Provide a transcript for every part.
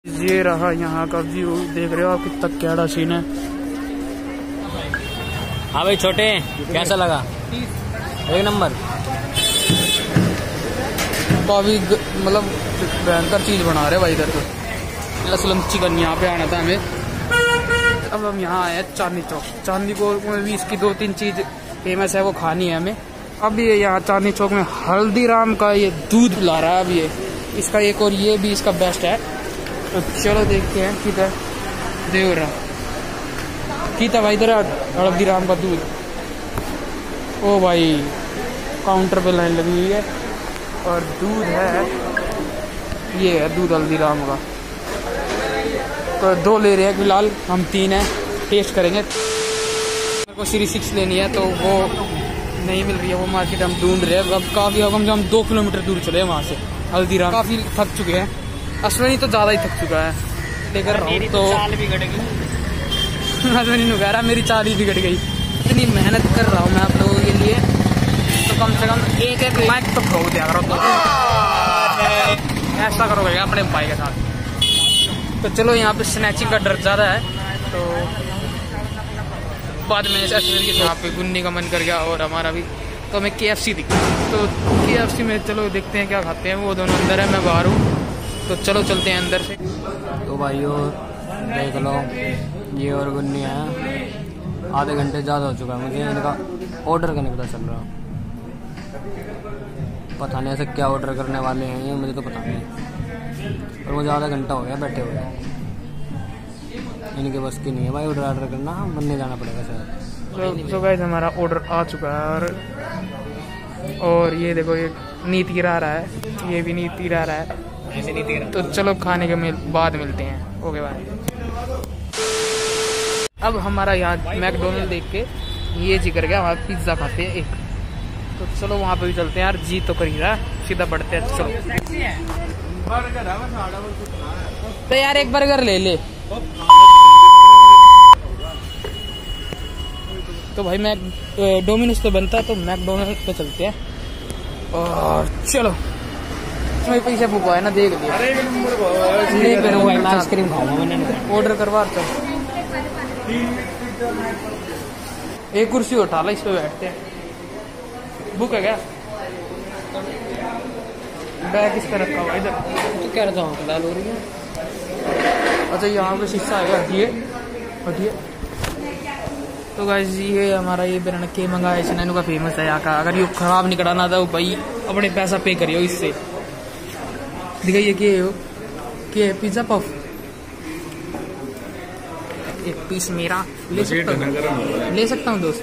ये रहा यहाँ का व्यू, देख रहे हो आप कितना कैड़ा सीन है। हाँ भाई छोटे, कैसा लगा? एक नंबर। तो अभी मतलब भयंकर चीज बना रहे भाई इधर तो असलम चिकन, यहाँ पे आना था हमें। अब हम यहाँ आए हैं चांदनी चौक। चांदनी चौक में भी इसकी 2-3 चीज फेमस है, वो खानी है हमें। अब ये यहाँ चांदनी चौक में हल्दीराम का ये दूध ला रहा है अब ये इसका एक, और ये भी इसका बेस्ट है। तो चलो देखते हैं किधर देव रहा किता भाई, इधर हल्दीराम का दूध। ओ भाई काउंटर पे लाइन लगी हुई है और दूध है, ये है दूध हल्दीराम का। तो 2 ले रहे हैं फिलहाल, हम 3 हैं, टेस्ट करेंगे। मेरे को सीरीज 6 लेनी है तो वो नहीं मिल रही है, वो मार्केट हम ढूंढ रहे हैं। अब काफ़ी हम 2 किलोमीटर दूर चले हैं वहाँ से हल्दीराम। काफ़ी थक चुके हैं, अश्विनी तो ज़्यादा ही थक चुका है। लेकर रहा हूँ तो चाल बिगड़ गई। अश्विनी ने कह रहा मेरी चाल ही बिगड़ गई। इतनी मेहनत कर रहा हूँ मैं आप लोगों के लिए, तो कम से कम एक लाइक तो करो दिया करो। तो ऐसा करोगे अपने भाई के साथ। तो चलो यहाँ पे स्नैचिंग का डर ज़्यादा है, तो बाद में यहाँ पे गुन्नी का मन कर गया और हमारा भी, तो हमें KFC दिखी। तो KFC में चलो देखते हैं क्या खाते हैं। वो दोनों अंदर है, मैं बाहर हूँ, तो चलो चलते हैं अंदर से। तो भाइयों देख लो, ये और गुन्नी है। आधे घंटे ज़्यादा हो चुका है मुझे इनका ऑर्डर करने पता चल रहा। पता नहीं ऐसे क्या ऑर्डर करने वाले हैं ये, मुझे तो पता नहीं। और मुझे आधा घंटा हो गया बैठे हुए, इनके बस की नहीं है भाई ऑर्डर करना, बनने जाना पड़ेगा शायद। तो गाइस हमारा ऑर्डर आ चुका है और ये देखो ये नीति गिरा रहा है, ये भी नीति गिरा रहा है, ऐसे नीति गिरा। तो चलो खाने के बाद मिलते हैं। Okay bye. अब हमारा यहाँ मैकडोनल्ड देख के ये जिक्र गया, वहाँ पिज्ज़ा खाते हैं एक। तो चलो वहाँ पे भी चलते हैं यार, जी तो कर ही रहा, सीधा बढ़ते हैं। चलो तो यार एक बर्गर ले ले। तो भाई मैं डोमिनोज तो बनता है, तो मैकडोनल्ड पे चलते हैं। और चलो मेरे पैसे बुक है ना, देख लिया। आइसक्रीम खाऊंगा मैंने, ऑर्डर करवा। चल एक कुर्सी उठा ला, इस पे बैठते हैं। बुक है क्या? बैग इस पे रखा हुआ इधर। तो कह रहा था लाल हो रही है। अच्छा यहाँ पे शीशा आएगा, हटिए हटिए। तो गाइस ये हमारा ये बिरयानी के मंगाया इसने, इनका फेमस है यहाँ का। अगर ये खराब निकला ना था भाई अपने पैसा पे करियो इससे। दिखाइए कि पिज्जा पफ एक पीस मेरा ले सकता हूँ दोस्त।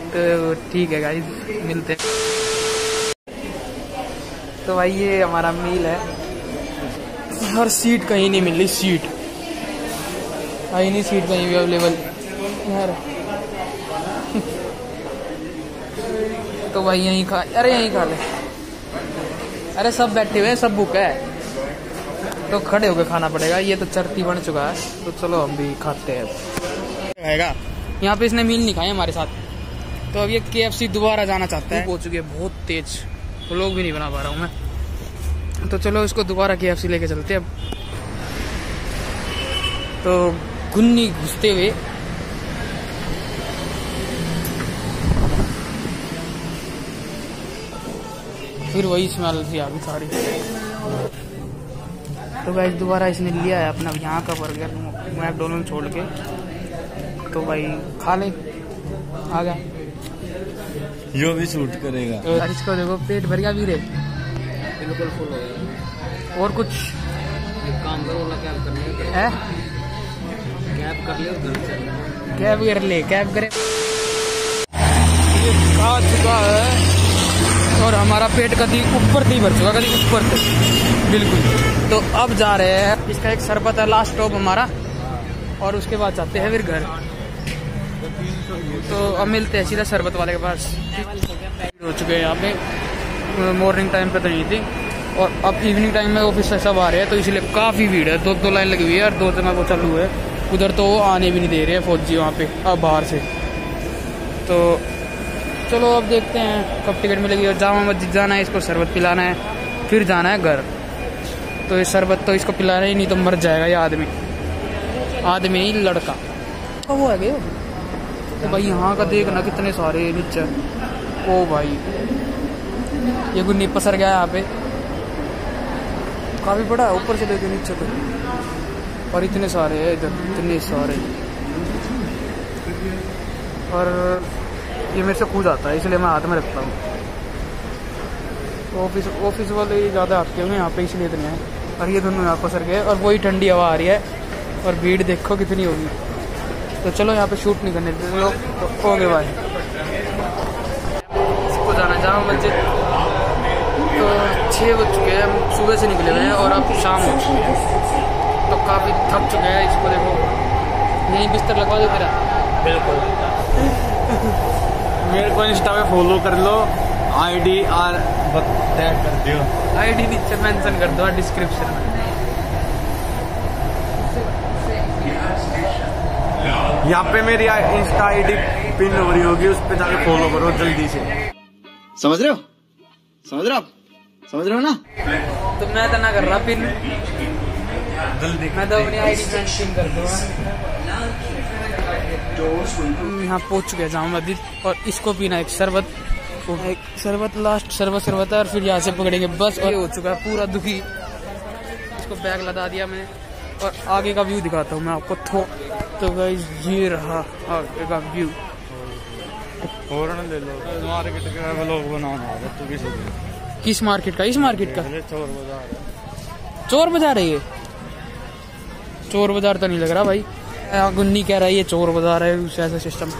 तो ठीक है गाइस, मिलते हैं। तो भाई ये हमारा मील है। हर सीट कहीं नहीं मिल रही, सीट कहीं नहीं, सीट कहीं भी अवेलेबल यार। तो भाई यहीं खा, अरे यहीं खा ले। अरे सब बैठे हुए हैं, सब बुक है, तो खड़े होकर खाना पड़ेगा। ये तो चरती बन चुका है, तो चलो हम भी खाते हैं। यहाँ पे इसने मील नहीं खाए हमारे साथ, तो अब ये KFC दोबारा जाना चाहता है। हो चुकी है बहुत तेज, तो लोग भी नहीं बना पा रहा हूँ मैं। तो चलो इसको दोबारा KFC लेके चलते हैं। अब तो गुन्नी घुसते हुए फिर वही स्मेल थी आ गई सारी। तो गाइस दोबारा इसने लिया है अपना यहाँ का बर्गर मैकडोनल्ड छोड़ के, तो भाई खा ले, आ गया। यो भी शूट करेगा। तो इसको देखो पेट भर गया वीरे, बिल्कुल फुल हो गया। और कुछ एक काम करो ना, कैब कर ले है, कैब कर ले, घर से कैब कर ले, कैब करे। खा चुका है और हमारा पेट कभी ऊपर नहीं भर चुका, कभी ऊपर तक बिल्कुल। तो अब जा रहे हैं, इसका एक शरबत है लास्ट स्टॉप हमारा, और उसके बाद जाते हैं फिर घर। तो अब मिलते हैं सीधा शरबत वाले के पास। हो चुके हैं यहाँ पे, मॉर्निंग टाइम पे तो नहीं थी, और अब इवनिंग टाइम में ऑफिस से सब आ रहे हैं, तो इसलिए काफ़ी भीड़ है। 2 लाइन लगी हुई है और 2 जगह वो चालू है। उधर तो आने भी नहीं दे रहे हैं फौजी वहाँ पे अब बाहर से। तो चलो अब देखते हैं कब टिकट मिलेगी। और जामा मस्जिद जाना है, इसको शरबत पिलाना है, फिर जाना है घर। तो ये शरबत तो इसको पिलाना ही, नहीं तो मर जाएगा ये आदमी ही लड़का। तो वो है गए तो भाई यहाँ का देखना कितने सारे नीचे। ओ भाई ये गुन्नी पसर गया यहाँ पे, काफी बड़ा है ऊपर से लेके नीचे तक, और इतने सारे है इधर, इतने सारे। और ये मेरे से खो जाता है इसलिए मैं हाथ में रखता हूँ। ऑफिस वाले ज़्यादा आते होंगे यहाँ पे इसलिए इतने हैं। और ये दोनों यहाँ पसर गए और वही ठंडी हवा आ रही है और भीड़ देखो कितनी होगी। तो चलो यहाँ पे शूट नहीं करने देते लोग, तो ओके भाई। इसको जाना जामा मस्जिद, तो 6 बज चुके हैं, हम सुबह से निकले हुए हैं और अब शाम हो चुकी है, तो काफ़ी थक चुके हैं। इसको देखो, यहीं बिस्तर लगवा दो तेरा। बिल्कुल। मेरे को इंस्टा पे फॉलो कर लो, आईडी और टैग कर दियो, आईडी नीचे मेंशन कर दो डिस्क्रिप्शन में। यहाँ पे मेरी इंस्टा आईडी पिन हो रही होगी, उस पे जाके फॉलो करो जल्दी से। समझ रहे हो ना? तो मैं तो ना कर रहा पिन, जल्दी मैं तो अपनी आईडी पिन कर दूंगा। यहाँ पहुंच चुके हैं जामा मस्जिद, और इसको पीना एक शरबत लास्ट शरबत है, और फिर यहाँ से पकड़ेंगे बस। और हो चुका है पूरा दुखी, इसको बैग लगा दिया मैंने, और आगे का व्यू दिखाता हूँ मैं आपको। तो गाइस ये रहा आगे का व्यू। फौरन ले लो, मार्केट का व्लॉग बनाना है तो किस मार्केट का? इस मार्केट का चोर बाजार है ये? चोर बाजार तो नहीं लग रहा भाई, गुन्नी कह रहा है ये चोर बाजार है, ऐसा सिस्टम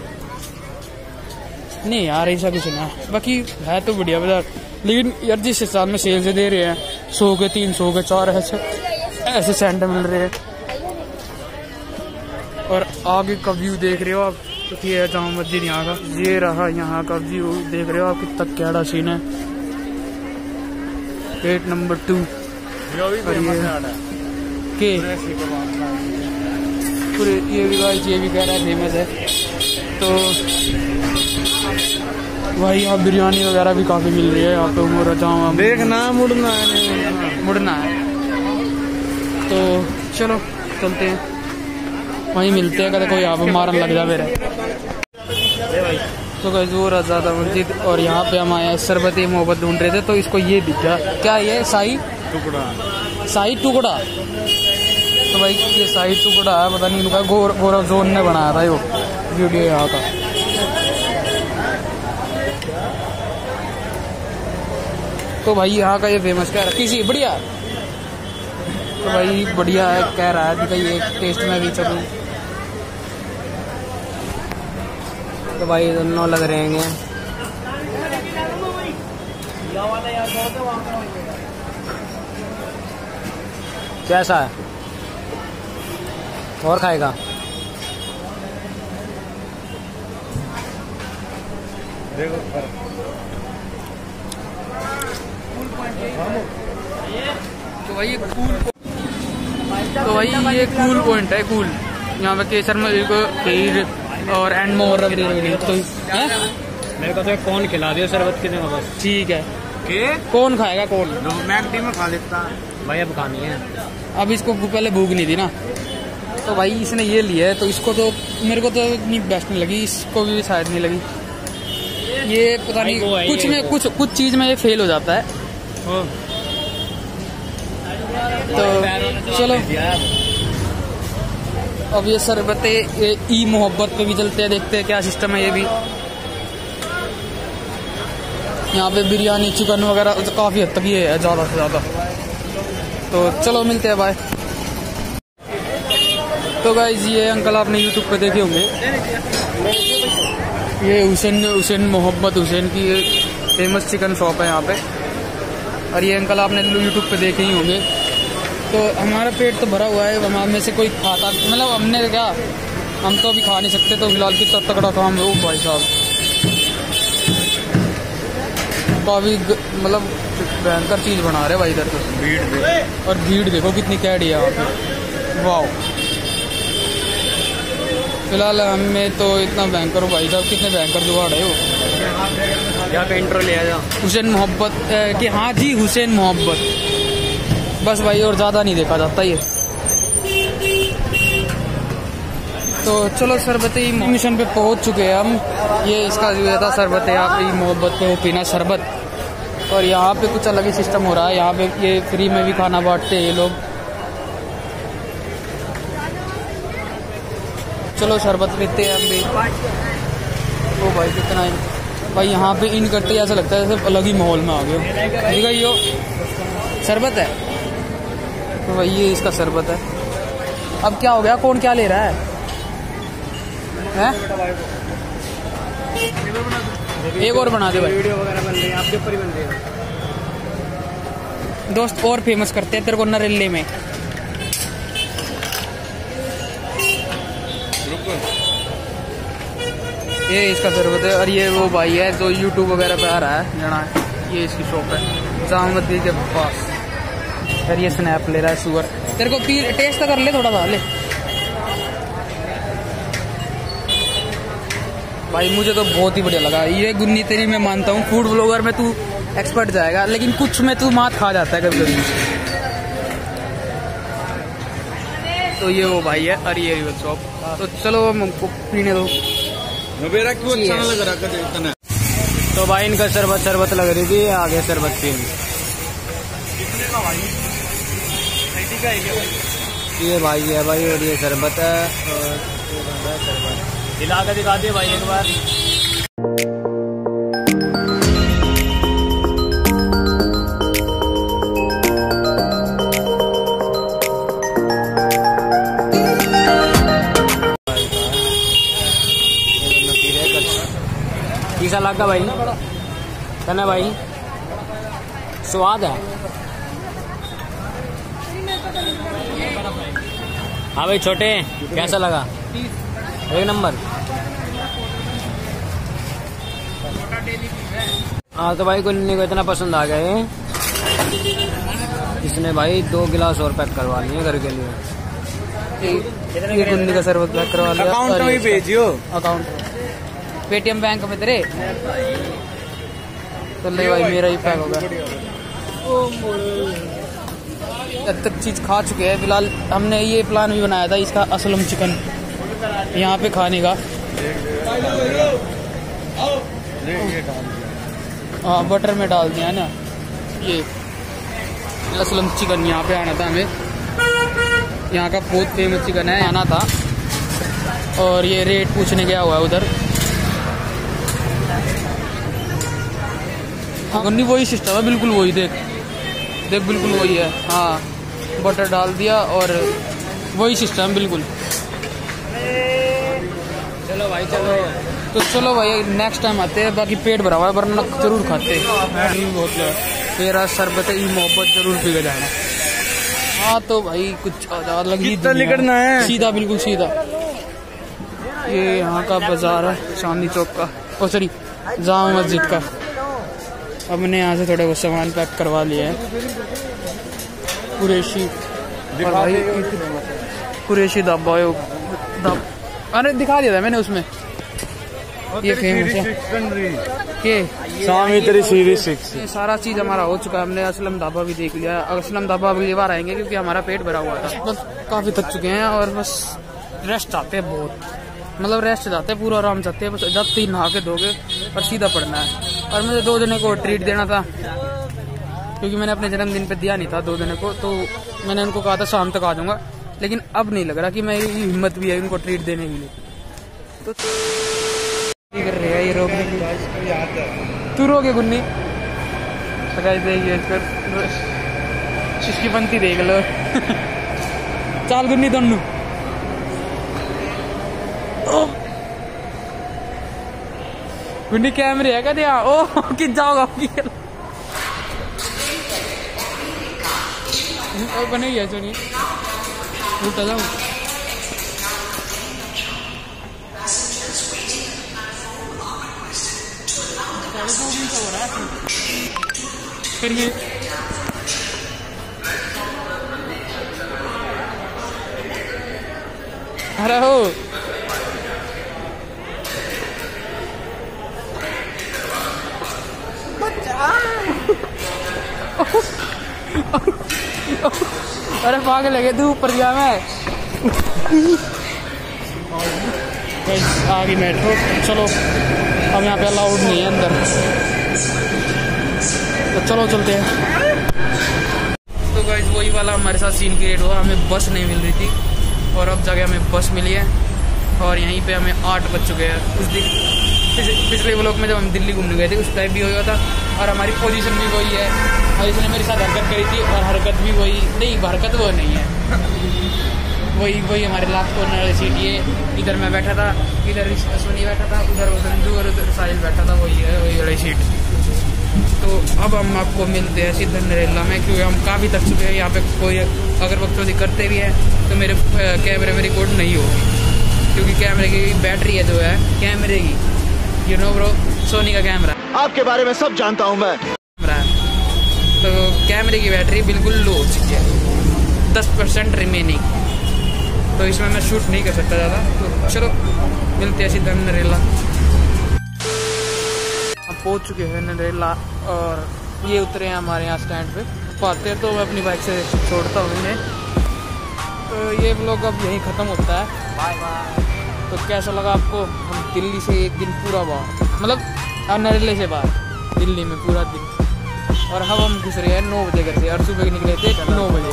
नहीं यार, ऐसा कुछ ना। बाकी है तो बढ़िया बाजार, लेकिन यार जिस हिसाब में सेल से दे रहे हैं 100 के 3, 100 के 4 ऐसे सैंडल मिल रहे हैं। और आगे का व्यू देख रहे हो आप, तो ये है जामा मस्जिद यहाँ का। ये रहा यहाँ का व्यू, देख रहे हो आप कितना कैड़ा सीन है। गेट नंबर 2 के पूरे ये भी कह रहा है फेमस है। तो भाई यहाँ बिरयानी वगैरह भी काफ़ी मिल रही है यहाँ पे। उमर जामा देखना, मुड़ना है, तो चलो चलते हैं, वहीं मिलते हैं। कभी कोई यहाँ पे मारन लग जाए मेरे। तो गाइस वो ज़्यादा मस्जिद, और यहाँ पे हम आए शरबत मोहब्बत ढूंढ रहे थे, तो इसको ये दिखा, क्या ये शाही टुकड़ा। तो भाई ये शाही टुकड़ा है, पता नहीं इनका गौरव जोन ने बनाया था वो वीडियो यहाँ का। तो भाई यहाँ का ये फेमस कह रहा है किसी बढ़िया, तो भाई बढ़िया है कह रहा है कि ये टेस्ट में भी चलूँ। तो भाई दोनों लग रहे हैं। कैसा है और खाएगा? तो भाई ये कूल पॉइंट है, कूल। यहाँ पे केसर मिल्क, खीर और एंड मोर रख रही। तो मेरे को तो कौन खिला दिया शरबत की जगह बस। ठीक है, कौन खाएगा? कौन मैगडी में खा लेता भाई, अब खानी है। अब इसको पहले भूख नहीं थी ना, तो भाई इसने ये लिया है, तो इसको तो मेरे को तो इतनी बेस्ट नहीं लगी, इसको भी शायद नहीं लगी। ये पता नहीं कुछ चीज में ये फेल हो जाता है। तो चलो अब ये शरबते ई मोहब्बत पे भी चलते हैं, देखते हैं क्या सिस्टम है। ये भी यहाँ पे बिरयानी चिकन वगैरह तो काफ़ी हद तक ये है, ज़्यादा से ज़्यादा। तो चलो मिलते हैं, बाय। तो गाइस ये अंकल आपने यूट्यूब पे देखे होंगे, ये हुसैन मोहब्बत हुसैन की फेमस चिकन शॉप है यहाँ पे। और ये अंकल आपने यूट्यूब पे देखे ही होंगे। तो हमारा पेट तो भरा हुआ है, हम में से कोई खाता, मतलब हमने क्या, हम तो अभी खा नहीं सकते। तो फिलहाल कितना तगड़ा काम है वो भाई साहब, काफ़ी मतलब भयंकर चीज़ बना रहे भाई इधर तो। भीड़ और भीड़ देखो कितनी कैडी है वहाँ पे, वाह। फिलहाल हमें तो इतना भयंकर हो भाई साहब, कितने भयंकर जुगाड़ है वो। क्या इंट्रो लिया जा हुसैन मोहब्बत कि हाँ जी, हुसैन मोहब्बत बस भाई, और ज़्यादा नहीं देखा जाता ये। तो चलो शरबती मिशन पे पहुंच चुके हैं हम। ये इसका जो था शरबत है, यहाँ पे मोहब्बत पे वो पीना शरबत। और यहाँ पे कुछ अलग ही सिस्टम हो रहा है। यहाँ पे ये फ्री में भी खाना बांटते हैं ये लोग। चलो शरबत पीते हैं हम भी। ओ भाई कितना है भाई, यहाँ पे इन करते ऐसा लगता है जैसे अलग ही माहौल में आ गए। देखा यो शरबत है, तो भाई ये इसका शरबत है। अब क्या हो गया, कौन क्या ले रहा है? एक और बना दे भाई, वीडियो वगैरह बन रही है आपके ऊपर ही बन रही है दोस्त। और फेमस करते हैं तेरे को नरेले में। ये इसका शरबत है। और ये वो भाई है जो यूट्यूब वगैरह पे आ रहा है जना, ये इसकी शॉप है जामदी के पास। यार ये स्नैप ले रहा है सुअर। तेरे को पी टेस्ट कर ले थोड़ा सा ले भाई। मुझे तो बहुत ही बढ़िया लगा ये गुन्नी तेरी। मैं मानता हूँ फूड ब्लॉगर में तू एक्सपर्ट जाएगा, लेकिन कुछ में तू मात खा जाता है कभी कभी। तो ये वो भाई है और ये शॉप। तो चलो हमको पीने दो। मेरा क्यों अच्छा ना लग रहा? तो भाई इनका शरबत लग रही थी, आगे शरबत पी। ये भाई है भाई, और ये शरबत है, और ये बन रहा है शरबत। हिला के दिखा दिए भाई एक बार। कैसा लगा भाई? कहना भाई स्वाद है। हाँ भाई छोटे, कैसा लगा? एक नंबर। हाँ तो भाई गुन्नी को इतना पसंद आ गया है, इसने भाई 2 गिलास और पैक करवा लिए घर के लिए। ये गुन्नी का शरबत पैक करवा लिया। अकाउंट में भेजियो। अकाउंट पेटीएम बैंक में तेरे। तो ले भाई मेरा ही पैक होगा। अब तक चीज खा चुके हैं फिलहाल। हमने ये प्लान भी बनाया था इसका असलम चिकन यहाँ पे खाने का। हाँ बटर में डाल दिया ना। ये असलम चिकन यहाँ पे आना था हमें। यहाँ का बहुत फेमस चिकन है, आना था। और ये रेट पूछने गया हुआ है उधर। हाँ गन्नी वही सिस्टम है, बिल्कुल वही। देख बिल्कुल वही है। हाँ बटर डाल दिया और वही सिस्टम बिल्कुल। चलो भाई चलो। तो चलो भाई नेक्स्ट टाइम आते हैं। बाकी पेट भरा हुआ है, वरना जरूर खाते। बहुत मेरा शरबत ही मोहब्बत जरूर पी के जाना। हाँ तो भाई कुछ अलग ही निकलना है, सीधा बिल्कुल सीधा। ये यहाँ का बाजार है चांदनी चौक का, ओ सॉरी जामा मस्जिद का। हमने यहाँ से थोड़े वो सामान पैक करवा लिए हैं। कुरैशी कुरैशी ढाबा। अरे दिखा दिया था मैंने उसमें। ये फेमस है ये सारा चीज हमारा हो चुका है। हमने असलम ढाबा भी देख लिया। असलम ढाबा अगली बार आएंगे क्योंकि हमारा पेट भरा हुआ था। बस काफी थक चुके हैं और बस रेस्ट चाहते हैं बहुत। मतलब रेस्ट चाहते हैं, पूरा आराम चाहते हैं। बस जब 3 नहा के धोगे और सीधा पड़ना है। और मुझे 2 जने को ट्रीट देना था क्योंकि मैंने अपने जन्मदिन पे दिया नहीं था 2 जने को। तो मैंने उनको कहा था शाम तक आ जाऊंगा, लेकिन अब नहीं लग रहा कि मेरी हिम्मत भी है उनको ट्रीट देने के लिए। तो कर रहे हैं ये रोकने की। तू रोके गुन्नी देखिए इसकी पंक्ति देख लो। चाल गुन्नी दोनों। गुन्नी कैमरे है क्या दिया? ओ कि जाओगा बने ही है सुनिए उल्टा जाऊँ। करिए अरे हो अरे पागल लगे तू ऊपर गया मैं। आ गई मेट्रो, चलो अब यहाँ पे अलाउड नहीं है अंदर, तो चलो चलते हैं। तो गाइस वही वाला हमारे साथ सीन क्रिएट हुआ, हमें बस नहीं मिल रही थी और अब जाके हमें बस मिली है और यहीं पे हमें 8 बज चुके हैं। उस दिन पिछले व्लॉग में जब हम दिल्ली घूमने गए थे उस टाइम भी हुआ था और हमारी पोजीशन भी वही है और इसने मेरे साथ हरकत करी थी और हरकत भी वही नहीं, हरकत वो नहीं है, वही हमारे लास्ट कॉर्नर वाली सीट। ये इधर मैं बैठा था, इधर सोनी बैठा था, उधर संजू और उधर साहिल बैठा था, वही है वही वाली सीट। तो अब हम आपको मिलते हैं सीधा नरेला में, क्योंकि हम काफ़ी थक चुके हैं। यहाँ पे कोई अगर बकचोदी करते भी है तो मेरे कैमरे में रिकॉर्ड नहीं होगी, क्योंकि कैमरे की बैटरी है जो है कैमरे की, यू नो ब्रो, सोनी का कैमरा, आपके बारे में सब जानता हूँ मैं। तो कैमरे की बैटरी बिल्कुल लो हो चुकी है, 10% रिमेनिंग, तो इसमें मैं शूट नहीं कर सकता ज़्यादा। तो चलो मिलते हैं सीधा नरेला। हम पहुँच चुके हैं नरेला और ये उतरे हैं हमारे यहाँ स्टैंड पे, पाते हैं तो मैं अपनी बाइक से छोड़ता हूँ इन्हें। तो ये व्लॉग अब यहीं ख़त्म होता है, बाय बाय। तो कैसा लगा आपको? हम दिल्ली से एक दिन पूरा बाहर, मतलब नरेले से बाहर दिल्ली में पूरा दिन, और अब हम घुस रहे हैं 9 बजे घर से और सुबह निकले थे 9 बजे।